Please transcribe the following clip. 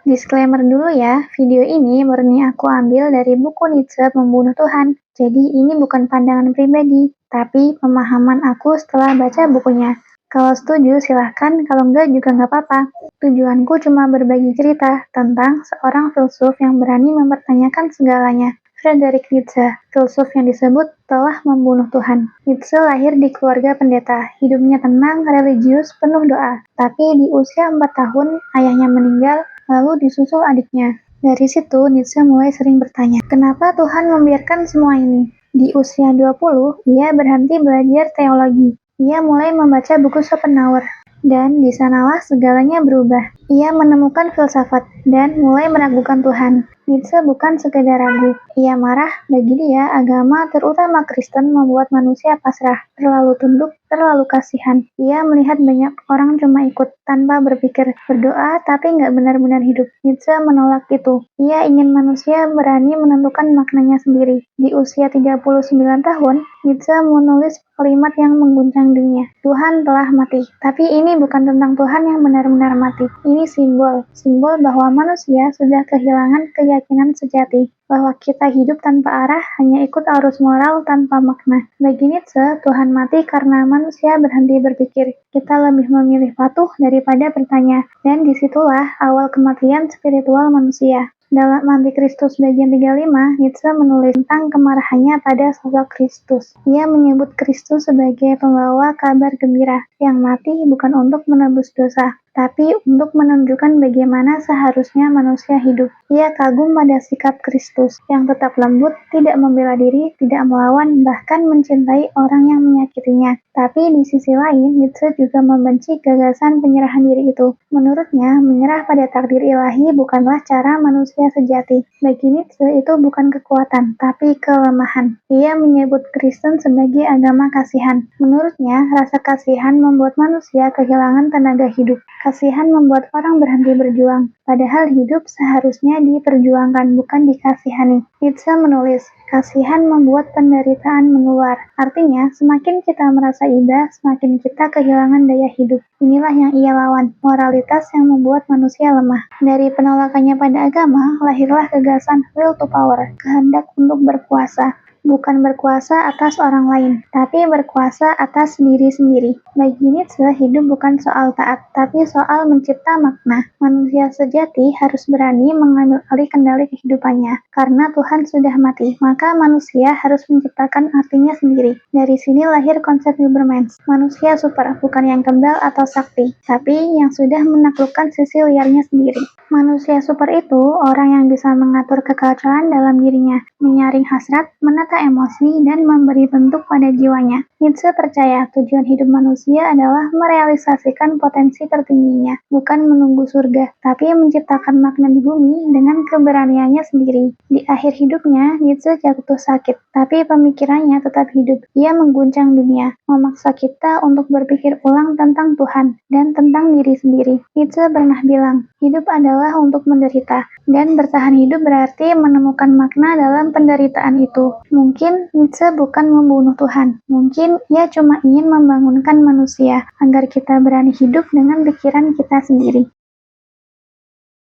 Disclaimer dulu ya, video ini murni aku ambil dari buku Nietzsche Membunuh Tuhan. Jadi ini bukan pandangan pribadi, tapi pemahaman aku setelah baca bukunya. Kalau setuju silahkan, kalau enggak juga nggak apa-apa. Tujuanku cuma berbagi cerita tentang seorang filsuf yang berani mempertanyakan segalanya. Friedrich Nietzsche, filsuf yang disebut telah membunuh Tuhan. Nietzsche lahir di keluarga pendeta, hidupnya tenang, religius, penuh doa. Tapi di usia 4 tahun, ayahnya meninggal, lalu disusul adiknya. Dari situ, Nietzsche mulai sering bertanya, kenapa Tuhan membiarkan semua ini? Di usia 20, ia berhenti belajar teologi. Ia mulai membaca buku Schopenhauer. Dan di sanalah segalanya berubah. Ia menemukan filsafat dan mulai meragukan Tuhan. Nietzsche bukan sekedar ragu. Ia marah, bagi dia agama terutama Kristen membuat manusia pasrah, terlalu tunduk, terlalu kasihan. Ia melihat banyak orang cuma ikut tanpa berpikir, berdoa tapi nggak benar-benar hidup. Nietzsche menolak itu. Ia ingin manusia berani menentukan maknanya sendiri. Di usia 39 tahun, Nietzsche menulis kalimat yang mengguncang dunia. Tuhan telah mati. Tapi ini bukan tentang Tuhan yang benar-benar mati. Ini simbol bahwa manusia sudah kehilangan keyakinan sejati, bahwa kita hidup tanpa arah, hanya ikut arus moral tanpa makna. Bagi Nietzsche, Tuhan mati karena manusia berhenti berpikir. Kita lebih memilih patuh daripada bertanya, dan disitulah awal kematian spiritual manusia. Dalam Antikristus bagian 35, Nietzsche menulis tentang kemarahannya pada sosok Kristus. Ia menyebut Kristus sebagai pembawa kabar gembira, yang mati bukan untuk menebus dosa, tapi untuk menunjukkan bagaimana seharusnya manusia hidup. Ia kagum pada sikap Kristus, yang tetap lembut, tidak membela diri, tidak melawan, bahkan mencintai orang yang menyakitinya. Tapi di sisi lain, Nietzsche juga membenci gagasan penyerahan diri itu. Menurutnya, menyerah pada takdir ilahi bukanlah cara manusia sejati. Bagi Nietzsche, itu bukan kekuatan, tapi kelemahan. Ia menyebut Kristen sebagai agama kasihan. Menurutnya, rasa kasihan membuat manusia kehilangan tenaga hidup. Kasihan membuat orang berhenti berjuang, padahal hidup seharusnya diperjuangkan, bukan dikasihani. Nietzsche menulis, kasihan membuat penderitaan menular. Artinya, semakin kita merasa iba, semakin kita kehilangan daya hidup. Inilah yang ia lawan, moralitas yang membuat manusia lemah. Dari penolakannya pada agama, lahirlah gagasan will to power, kehendak untuk berkuasa. Bukan berkuasa atas orang lain, tapi berkuasa atas diri sendiri. Bagi Nietzsche, hidup bukan soal taat, tapi soal mencipta makna. Manusia sejati harus berani mengambil alih kendali kehidupannya. Karena Tuhan sudah mati, maka manusia harus menciptakan artinya sendiri. Dari sini lahir konsep Übermensch. Manusia super, bukan yang kebal atau sakti, tapi yang sudah menaklukkan sisi liarnya sendiri. Manusia super itu orang yang bisa mengatur kekacauan dalam dirinya, menyaring hasrat, menata emosi, dan memberi bentuk pada jiwanya. Nietzsche percaya tujuan hidup manusia adalah merealisasikan potensi tertingginya, bukan menunggu surga, tapi menciptakan makna di bumi dengan keberaniannya sendiri. Di akhir hidupnya, Nietzsche jatuh sakit, tapi pemikirannya tetap hidup. Ia mengguncang dunia, memaksa kita untuk berpikir ulang tentang Tuhan dan tentang diri sendiri. Nietzsche pernah bilang, hidup adalah untuk menderita, dan bertahan hidup berarti menemukan makna dalam penderitaan itu. Mungkin Nietzsche bukan membunuh Tuhan, mungkin ia cuma ingin membangunkan manusia, agar kita berani hidup dengan pikiran kita sendiri.